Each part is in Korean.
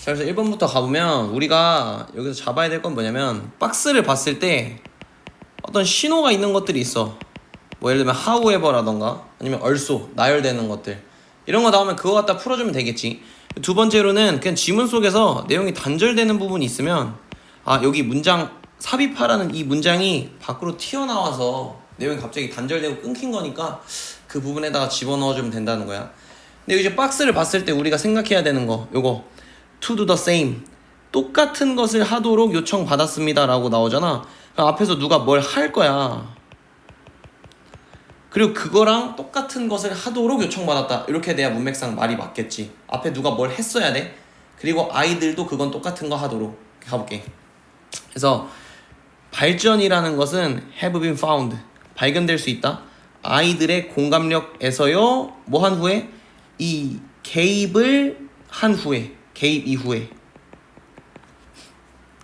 자, 그래서 1번부터 가보면 우리가 여기서 잡아야 될 건 뭐냐면 박스를 봤을 때 어떤 신호가 있는 것들이 있어. 뭐 예를 들면 however라던가 아니면 also 나열되는 것들, 이런 거 나오면 그거 갖다 풀어주면 되겠지. 두 번째로는 그냥 지문 속에서 내용이 단절되는 부분이 있으면 여기 문장 삽입하라는 이 문장이 밖으로 튀어나와서 내용이 갑자기 단절되고 끊긴 거니까 그 부분에다가 집어넣어주면 된다는 거야. 근데 이제 박스를 봤을 때 우리가 생각해야 되는 거, 요거 to do the same, 똑같은 것을 하도록 요청받았습니다 라고 나오잖아. 그럼 앞에서 누가 뭘 할 거야. 그리고 그거랑 똑같은 것을 하도록 요청받았다, 이렇게 돼야 문맥상 말이 맞겠지. 앞에 누가 뭘 했어야 돼. 그리고 아이들도 그건 똑같은 거 하도록. 가볼게. 그래서 발전이라는 것은 have been found, 발견될 수 있다. 아이들의 공감력에서요, 뭐 한 후에? 이 개입을 한 후에, 개입 이후에.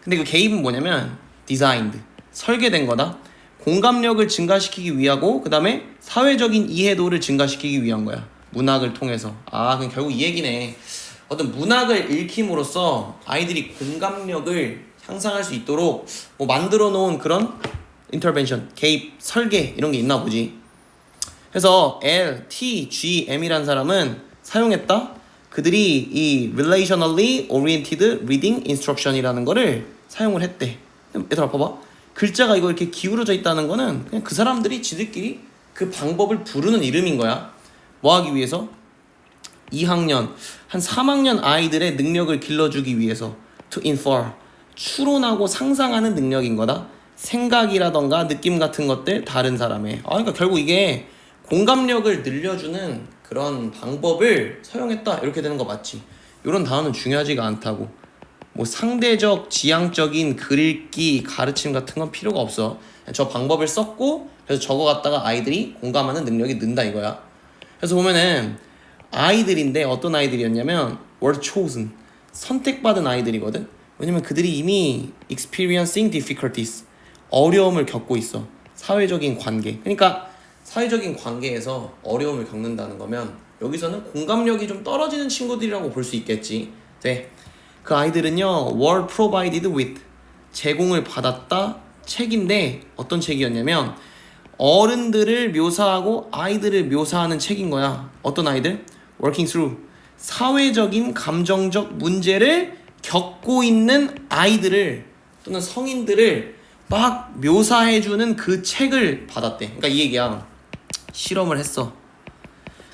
근데 그 개입은 뭐냐면 designed, 설계된 거다. 공감력을 증가시키기 위하고 그 다음에 사회적인 이해도를 증가시키기 위한 거야, 문학을 통해서. 그럼 결국 이 얘기네. 어떤 문학을 읽힘으로써 아이들이 공감력을 향상할 수 있도록 뭐 만들어 놓은 그런 인터벤션, 개입, 설계, 이런 게 있나 보지. 그래서 L, T, G, M이라는 사람은 사용했다. 그들이 이 relationally oriented reading instruction이라는 거를 사용을 했대. 얘들아 봐봐, 글자가 이거 이렇게 기울어져 있다는 거는 그냥 그 사람들이 지들끼리 그 방법을 부르는 이름인 거야. 뭐 하기 위해서? 2학년, 한 3학년 아이들의 능력을 길러주기 위해서. to infer, 추론하고 상상하는 능력인 거다. 생각이라던가 느낌 같은 것들 다른 사람의. 그러니까 결국 이게 공감력을 늘려주는 그런 방법을 사용했다, 이렇게 되는 거 맞지? 이런 단어는 중요하지가 않다고. 뭐 상대적, 지향적인 글 읽기, 가르침 같은 건 필요가 없어. 저 방법을 썼고 그래서 저거 갖다가 아이들이 공감하는 능력이 는다 이거야. 그래서 보면은 아이들인데 어떤 아이들이었냐면 were chosen, 선택받은 아이들이거든. 왜냐면 그들이 이미 experiencing difficulties, 어려움을 겪고 있어. 사회적인 관계. 그러니까 사회적인 관계에서 어려움을 겪는다는 거면 여기서는 공감력이 좀 떨어지는 친구들이라고 볼 수 있겠지. 네. 그 아이들은요, were provided with, 제공을 받았다 책인데 어떤 책이었냐면 어른들을 묘사하고 아이들을 묘사하는 책인 거야. 어떤 아이들? working through, 사회적인 감정적 문제를 겪고 있는 아이들을 또는 성인들을 막 묘사해주는 그 책을 받았대. 그러니까 이 얘기야. 실험을 했어.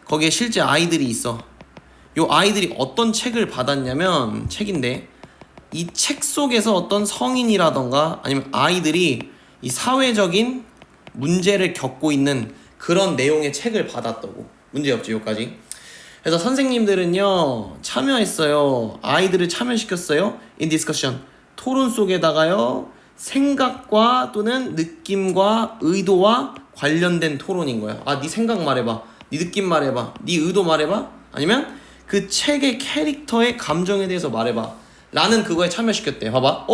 거기에 실제 아이들이 있어. 요 아이들이 어떤 책을 받았냐면, 책인데 이 책 속에서 어떤 성인이라던가 아니면 아이들이 이 사회적인 문제를 겪고 있는 그런 내용의 책을 받았다고. 문제 없지 여기까지. 그래서 선생님들은요 참여했어요. 아이들을 참여시켰어요. in discussion, 토론 속에다가요 생각과 또는 느낌과 의도와 관련된 토론인 거야. 네 생각 말해봐, 네 느낌 말해봐, 네 의도 말해봐, 아니면 그 책의 캐릭터의 감정에 대해서 말해봐 라는 그거에 참여시켰대. 봐봐.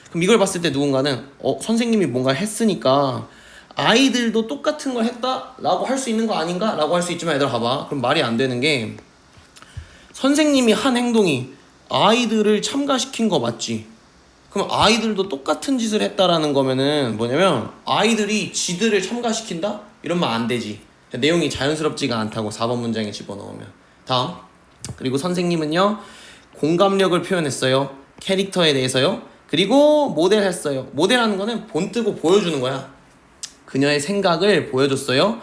그럼 이걸 봤을 때 누군가는 선생님이 뭔가 했으니까 아이들도 똑같은 걸 했다 라고 할 수 있는 거 아닌가 라고 할 수 있지만, 얘들아 봐봐. 그럼 말이 안 되는 게, 선생님이 한 행동이 아이들을 참가시킨 거 맞지? 그럼 아이들도 똑같은 짓을 했다라는 거면은 뭐냐면 아이들이 지들을 참가시킨다? 이러면 안 되지. 내용이 자연스럽지가 않다고. 4번 문장에 집어넣으면. 다음. 그리고 선생님은요 공감력을 표현했어요. 캐릭터에 대해서요. 그리고 모델했어요. 모델하는 거는 본 뜨고 보여주는 거야. 그녀의 생각을 보여줬어요.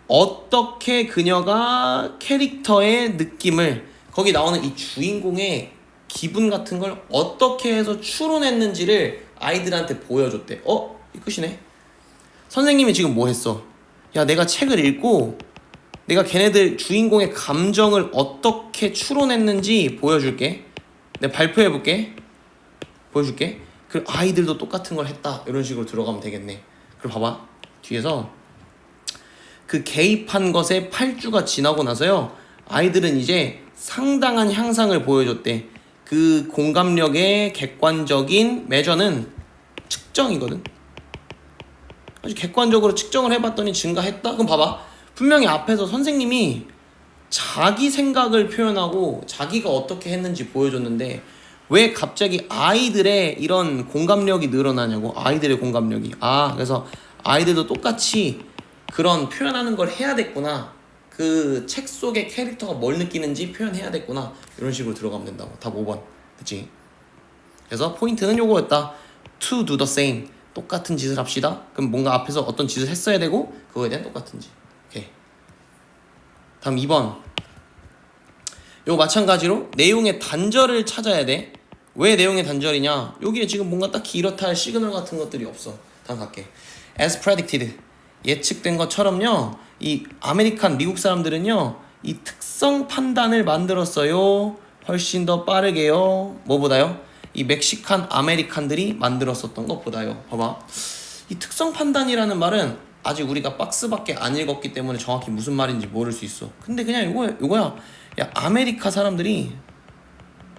어떻게 그녀가 캐릭터의 느낌을, 거기 나오는 이 주인공의 기분 같은 걸 어떻게 해서 추론했는지를 아이들한테 보여줬대. 이 끝이네. 선생님이 지금 뭐 했어? 야, 내가 책을 읽고 내가 걔네들 주인공의 감정을 어떻게 추론했는지 보여줄게. 내가 발표해볼게. 보여줄게. 그리고 아이들도 똑같은 걸 했다, 이런 식으로 들어가면 되겠네. 그럼 봐봐. 뒤에서 그 개입한 것에 8주가 지나고 나서요 아이들은 이제 상당한 향상을 보여줬대. 그 공감력의 객관적인 매저는 측정이거든. 아주 객관적으로 측정을 해봤더니 증가했다? 그럼 봐봐. 분명히 앞에서 선생님이 자기 생각을 표현하고 자기가 어떻게 했는지 보여줬는데 왜 갑자기 아이들의 이런 공감력이 늘어나냐고. 아이들의 공감력이. 그래서 아이들도 똑같이 그런 표현하는 걸 해야 됐구나. 그 책 속의 캐릭터가 뭘 느끼는지 표현해야 됐구나. 이런 식으로 들어가면 된다고. 답 5번. 그치? 그래서 포인트는 요거였다. To do the same. 똑같은 짓을 합시다. 그럼 뭔가 앞에서 어떤 짓을 했어야 되고 그거에 대한 똑같은 짓. 오케이. 다음 2번. 요거 마찬가지로 내용의 단절을 찾아야 돼. 왜 내용의 단절이냐? 여기에 지금 뭔가 딱히 이렇다 할 시그널 같은 것들이 없어. 다음 갈게. As predicted. 예측된 것처럼요. 이 아메리칸 미국 사람들은요. 이 특성 판단을 만들었어요. 훨씬 더 빠르게요. 뭐보다요? 이 멕시칸 아메리칸들이 만들었었던 것보다요. 봐봐. 이 특성 판단이라는 말은 아직 우리가 박스밖에 안 읽었기 때문에 정확히 무슨 말인지 모를 수 있어. 근데 그냥 이거야. 야, 아메리카 사람들이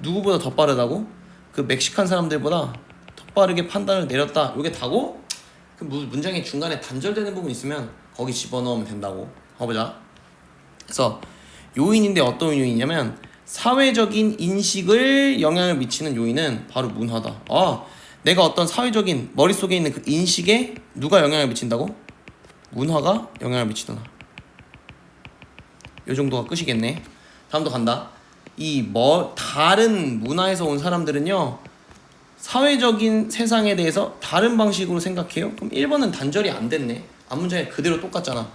누구보다 더 빠르다고? 그 멕시칸 사람들보다 더 빠르게 판단을 내렸다. 이게 다고? 그 문장의 중간에 단절되는 부분 있으면 거기 집어넣으면 된다고. 봐보자. 그래서 요인인데 어떤 요인이냐면 사회적인 인식을 영향을 미치는 요인은 바로 문화다. 내가 어떤 사회적인 머릿속에 있는 그 인식에 누가 영향을 미친다고? 문화가 영향을 미치더라. 요 정도가 끝이겠네. 다음도 간다. 다른 문화에서 온 사람들은요, 사회적인 세상에 대해서 다른 방식으로 생각해요. 그럼 1번은 단절이 안 됐네. 앞문장이 그대로 똑같잖아.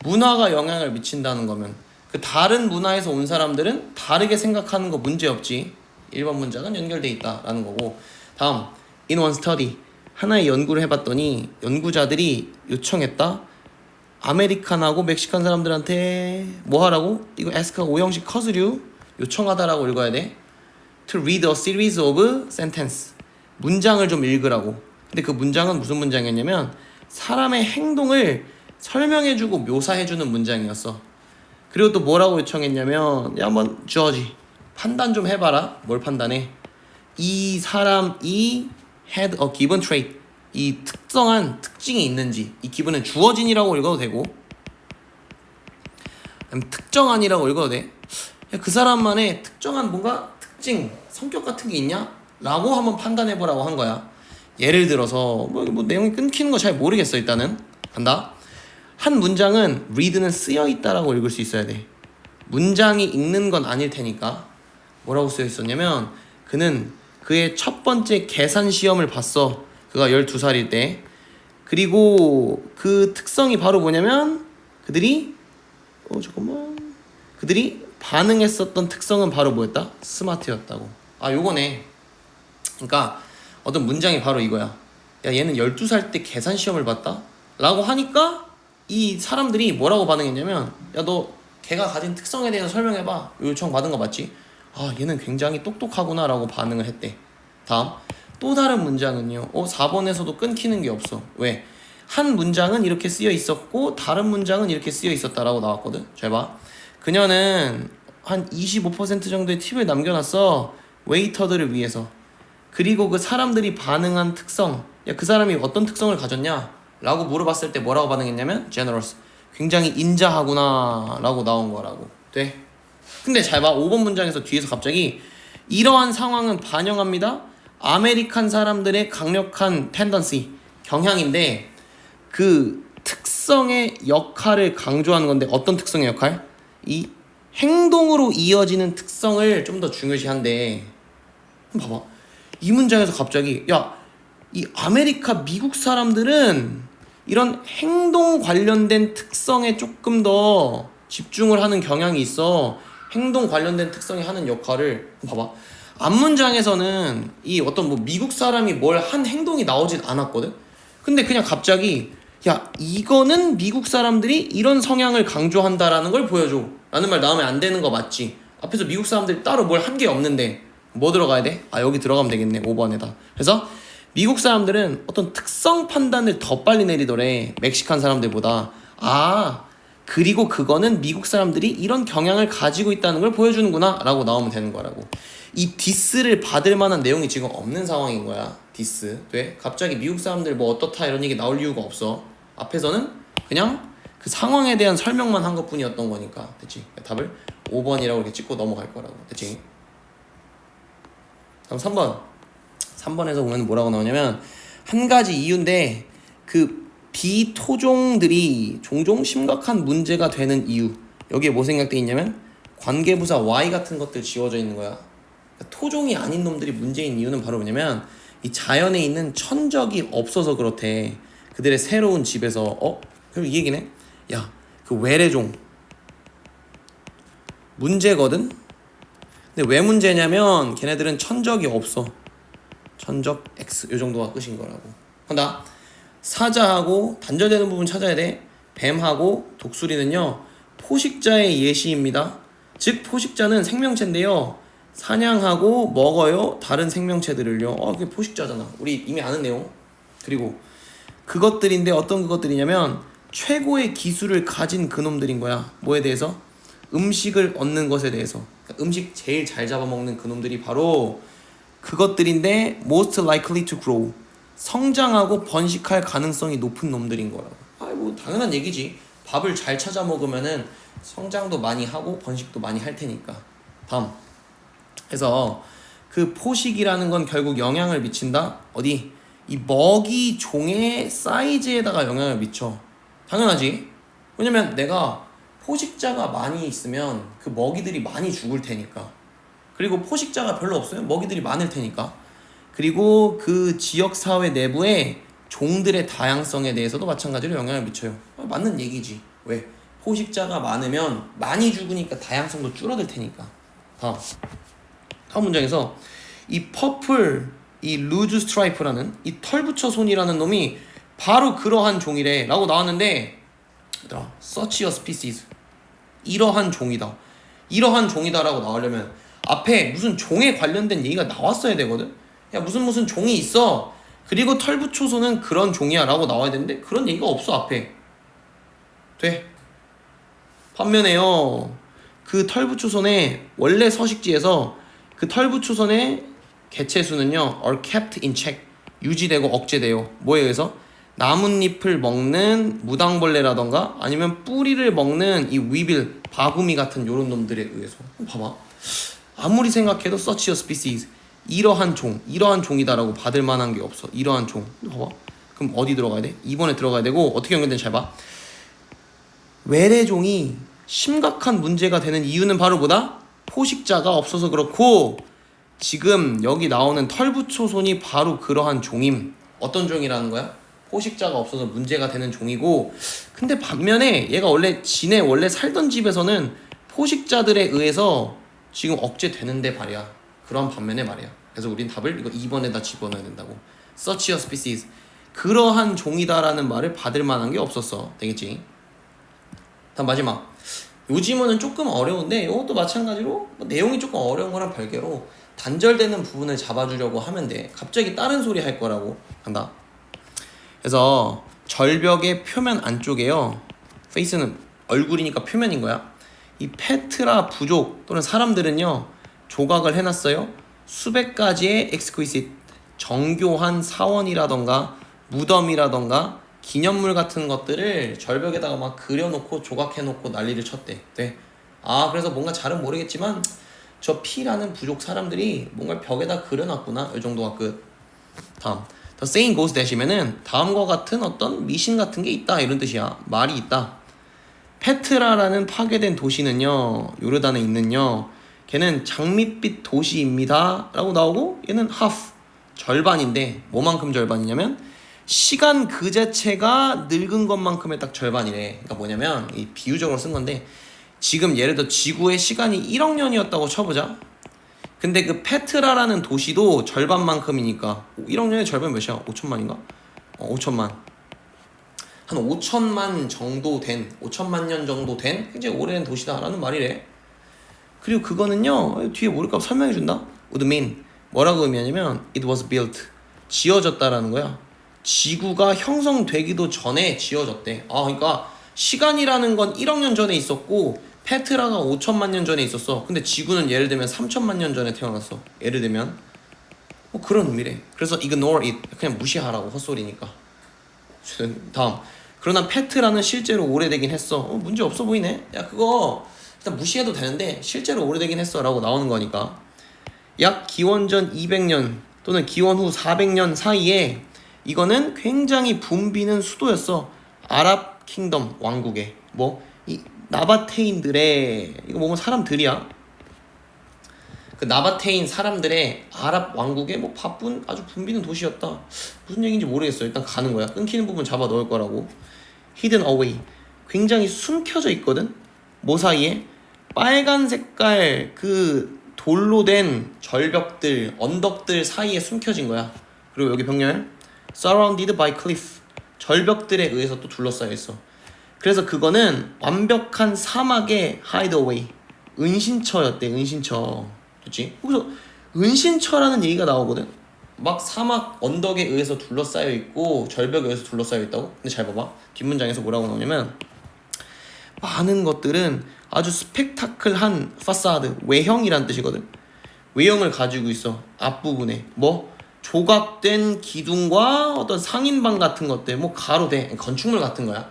문화가 영향을 미친다는 거면 그 다른 문화에서 온 사람들은 다르게 생각하는 거 문제없지. 1번 문장은 연결돼 있다라는 거고. 다음, in one study. 하나의 연구를 해봤더니 연구자들이 요청했다. 아메리칸하고 멕시칸 사람들한테 뭐 하라고? 이거 ask가 오형식 커스류 요청하다라고 읽어야 돼. To read a series of sentence. 문장을 좀 읽으라고. 근데 그 문장은 무슨 문장이었냐면 사람의 행동을 설명해주고 묘사해주는 문장이었어. 그리고 또 뭐라고 요청했냐면 한번 주어지 판단 좀 해봐라. 뭘 판단해? 이 사람이 had a given trait. 이 특성한 특징이 있는지. 이 기분은 주어진이라고 읽어도 되고 특정한이라고 읽어도 돼. 그 사람만의 특정한 뭔가 특징, 성격 같은 게 있냐? 라고 한번 판단해보라고 한 거야. 예를 들어서 뭐 내용이 끊기는 거 잘 모르겠어. 일단은 간다. 한 문장은 read는 쓰여있다라고 읽을 수 있어야 돼. 문장이 읽는 건 아닐 테니까. 뭐라고 쓰여있었냐면 그는 그의 첫 번째 계산 시험을 봤어. 그가 12살일 때. 그리고 그 특성이 바로 뭐냐면 그들이 반응했었던 특성은 바로 뭐였다? 스마트였다고. 요거네. 그러니까 어떤 문장이 바로 이거야. 야, 얘는 12살 때 계산 시험을 봤다? 라고 하니까 이 사람들이 뭐라고 반응했냐면 야, 너 걔가 가진 특성에 대해서 설명해봐. 요청 받은 거 맞지? 얘는 굉장히 똑똑하구나 라고 반응을 했대. 다음, 또 다른 문장은요. 4번에서도 끊기는 게 없어. 왜? 한 문장은 이렇게 쓰여 있었고 다른 문장은 이렇게 쓰여 있었다라고 나왔거든. 잘 봐. 그녀는 한 25% 정도의 팁을 남겨놨어. 웨이터들을 위해서. 그리고 그 사람들이 반응한 특성, 야, 그 사람이 어떤 특성을 가졌냐? 라고 물어봤을 때 뭐라고 반응했냐면 generous. 굉장히 인자하구나 라고 나온 거라고. 돼? 근데 잘 봐. 5번 문장에서 뒤에서 갑자기 이러한 상황은 반영합니다. 아메리칸 사람들의 강력한 텐던시, 경향인데 그 특성의 역할을 강조하는 건데 어떤 특성의 역할? 이 행동으로 이어지는 특성을 좀 더 중요시한데 봐봐. 이 문장에서 갑자기 이 아메리카 미국 사람들은 이런 행동 관련된 특성에 조금 더 집중을 하는 경향이 있어. 행동 관련된 특성이 하는 역할을 봐봐. 앞문장에서는 이 어떤 미국 사람이 뭘 한 행동이 나오진 않았거든. 근데 그냥 갑자기 이거는 미국 사람들이 이런 성향을 강조한다라는 걸 보여줘 라는 말 나오면 안 되는 거 맞지? 앞에서 미국 사람들이 따로 뭘 한 게 없는데 뭐 들어가야 돼? 여기 들어가면 되겠네. 5번에다. 그래서 미국 사람들은 어떤 특성 판단을 더 빨리 내리더래. 멕시칸 사람들보다. 그리고 그거는 미국 사람들이 이런 경향을 가지고 있다는 걸 보여주는구나 라고 나오면 되는 거라고. 이 디스를 받을 만한 내용이 지금 없는 상황인 거야. 디스. 돼? 갑자기 미국 사람들 뭐 어떻다 이런 얘기 나올 이유가 없어. 앞에서는 그냥 그 상황에 대한 설명만 한 것뿐이었던 거니까. 됐지? 답을 5번이라고 이렇게 찍고 넘어갈 거라고. 됐지? 다음 3번에서 보면 뭐라고 나오냐면 한 가지 이유인데 그 비토종들이 종종 심각한 문제가 되는 이유, 여기에 뭐 생각돼 있냐면 관계부사 Y 같은 것들 지워져 있는 거야. 그러니까 토종이 아닌 놈들이 문제인 이유는 바로 뭐냐면 이 자연에 있는 천적이 없어서 그렇대. 그들의 새로운 집에서 그리고 이 얘기네. 야, 그 외래종 문제거든. 근데 왜 문제냐면 걔네들은 천적이 없어. 천적 X 요 정도가 끝인 거라고. 한다. 사자하고 단절되는 부분 찾아야 돼. 뱀하고 독수리는요 포식자의 예시입니다. 즉 포식자는 생명체인데요 사냥하고 먹어요 다른 생명체들을요. 그게 포식자잖아. 우리 이미 아는 내용. 그리고 그것들인데 어떤 그것들이냐면 최고의 기술을 가진 그놈들인 거야. 뭐에 대해서? 음식을 얻는 것에 대해서. 그러니까 음식 제일 잘 잡아먹는 그놈들이 바로 그것들인데 most likely to grow, 성장하고 번식할 가능성이 높은 놈들인 거라고. 뭐 당연한 얘기지. 밥을 잘 찾아 먹으면은 성장도 많이 하고 번식도 많이 할 테니까. 다음. 그래서 그 포식이라는 건 결국 영향을 미친다. 어디? 이 먹이 종의 사이즈에다가 영향을 미쳐. 당연하지. 왜냐면 내가 포식자가 많이 있으면 그 먹이들이 많이 죽을 테니까. 그리고 포식자가 별로 없으면 먹이들이 많을 테니까. 그리고 그 지역사회 내부에 종들의 다양성에 대해서도 마찬가지로 영향을 미쳐요. 맞는 얘기지. 왜? 포식자가 많으면 많이 죽으니까 다양성도 줄어들 테니까. 다음 문장에서 이 퍼플, 이 루즈 스트라이프라는 이 털붙여손이라는 놈이 바로 그러한 종이래 라고 나왔는데, 얘들아, such a species, 이러한 종이다, 이러한 종이다 라고 나오려면 앞에 무슨 종에 관련된 얘기가 나왔어야 되거든. 야, 무슨 종이 있어, 그리고 털붙여손은 그런 종이야 라고 나와야 되는데 그런 얘기가 없어 앞에. 돼. 반면에요, 그 털붙여손의 원래 서식지에서 그 털붙여손의 개체수는요 are kept in check, 유지되고 억제돼요. 뭐에 의해서? 나뭇잎을 먹는 무당벌레라던가 아니면 뿌리를 먹는 이 위빌, 바구미 같은 요런 놈들에 의해서. 봐봐, 아무리 생각해도 such a species, 이러한 종, 이러한 종이다라고 받을 만한 게 없어. 이러한 종. 봐봐. 그럼 어디 들어가야 돼? 2번에 들어가야 되고, 어떻게 연결되는지 잘 봐. 외래종이 심각한 문제가 되는 이유는 바로 뭐다? 포식자가 없어서 그렇고, 지금 여기 나오는 털붙여손이 바로 그러한 종임. 어떤 종이라는 거야? 포식자가 없어서 문제가 되는 종이고, 근데 반면에 얘가 지네 원래 살던 집에서는 포식자들에 의해서 지금 억제되는데 말이야. 그런 반면에 말이야. 그래서 우린 답을 이거 2번에다 집어넣어야 된다고. such a species, 그러한 종이다라는 말을 받을 만한 게 없었어. 되겠지? 다음 마지막. 요 지문은 조금 어려운데 이것도 마찬가지로 내용이 조금 어려운 거랑 별개로 단절되는 부분을 잡아주려고 하면 돼. 갑자기 다른 소리 할 거라고 한다. 그래서 절벽의 표면 안쪽에요, 페이스는 얼굴이니까 표면인 거야. 이 페트라 부족 또는 사람들은요 조각을 해놨어요. 수백 가지의 exquisite, 정교한 사원이라던가 무덤이라던가 기념물 같은 것들을 절벽에다가 막 그려놓고 조각해놓고 난리를 쳤대. 네. 그래서 뭔가 잘은 모르겠지만 저 P라는 부족 사람들이 뭔가 벽에다 그려놨구나, 이 정도가 끝. 다음. The saying goes that이면은 다음과 같은 어떤 미신 같은 게 있다 이런 뜻이야. 말이 있다. 페트라라는 파괴된 도시는요, 요르단에 있는요, 걔는 장밋빛 도시입니다 라고 나오고, 얘는 half, 절반인데 뭐만큼 절반이냐면 시간 그 자체가 늙은 것만큼의 딱 절반이래. 그러니까 뭐냐면 이 비유적으로 쓴 건데, 지금 예를 들어 지구의 시간이 1억 년이었다고 쳐보자. 근데 그 페트라라는 도시도 절반만큼이니까 1억 년의 절반 몇이야? 5천만인가? 5천만. 한 5천만 정도 된, 5천만 년 정도 된 굉장히 오래된 도시다라는 말이래. 그리고 그거는요, 뒤에 모를까 설명해 준다. would mean, 뭐라고 의미하냐면 it was built, 지어졌다라는 거야. 지구가 형성되기도 전에 지어졌대. 그러니까 시간이라는 건 1억 년 전에 있었고 페트라가 5천만 년 전에 있었어. 근데 지구는 예를 들면 3천만 년 전에 태어났어. 예를 들면 뭐 그런 의미래. 그래서 ignore it, 그냥 무시하라고, 헛소리니까. 다음. 그러나 페트라는 실제로 오래되긴 했어. 문제 없어 보이네. 야, 그거 일단 무시해도 되는데 실제로 오래되긴 했어 라고 나오는 거니까. 약 기원전 200년 또는 기원 후 400년 사이에 이거는 굉장히 붐비는 수도였어. 아랍 킹덤 왕국의 이 나바테인들의 이거 사람들이야. 그 나바테인 사람들의 아랍 왕국의 바쁜 아주 붐비는 도시였다. 무슨 얘기인지 모르겠어. 일단 가는 거야. 끊기는 부분 잡아 넣을 거라고. hidden away. 굉장히 숨겨져 있거든. 뭐 사이에? 빨간 색깔 그 돌로 된 절벽들, 언덕들 사이에 숨겨진 거야. 그리고 여기 병렬 surrounded by cliff. 절벽들에 의해서 또 둘러싸여 있어. 그래서 그거는 완벽한 사막의 hideaway. 은신처였대. 은신처. 그치? 그래서 은신처라는 얘기가 나오거든. 막 사막 언덕에 의해서 둘러싸여 있고 절벽에 의해서 둘러싸여 있다고? 근데 잘 봐봐. 뒷문장에서 뭐라고 나오냐면 많은 것들은 아주 스펙타클한 파사드, 외형이란 뜻이거든. 외형을 가지고 있어. 앞부분에 조각된 기둥과 어떤 상인방 같은 것들, 가로대, 건축물 같은 거야.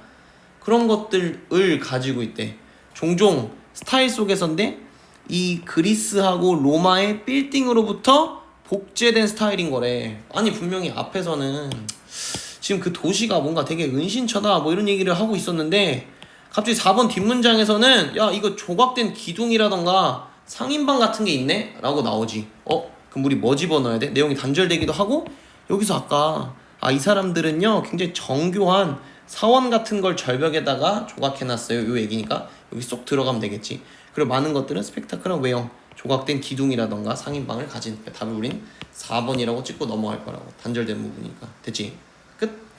그런 것들을 가지고 있대. 종종 스타일 속에서인데 이 그리스하고 로마의 빌딩으로부터 복제된 스타일인 거래. 아니 분명히 앞에서는 지금 그 도시가 뭔가 되게 은신처다 이런 얘기를 하고 있었는데 갑자기 4번 뒷문장에서는 야 이거 조각된 기둥이라던가 상인방 같은 게 있네? 라고 나오지. 그럼 우리 뭐 집어넣어야 돼? 내용이 단절되기도 하고 여기서 아까 이 사람들은요 굉장히 정교한 사원 같은 걸 절벽에다가 조각해놨어요. 요 얘기니까 여기 쏙 들어가면 되겠지. 그리고 많은 것들은 스펙타클한 외형, 조각된 기둥이라던가 상인방을 가진. 답을 우린 4번이라고 찍고 넘어갈 거라고. 단절된 부분이니까. 됐지? 끝.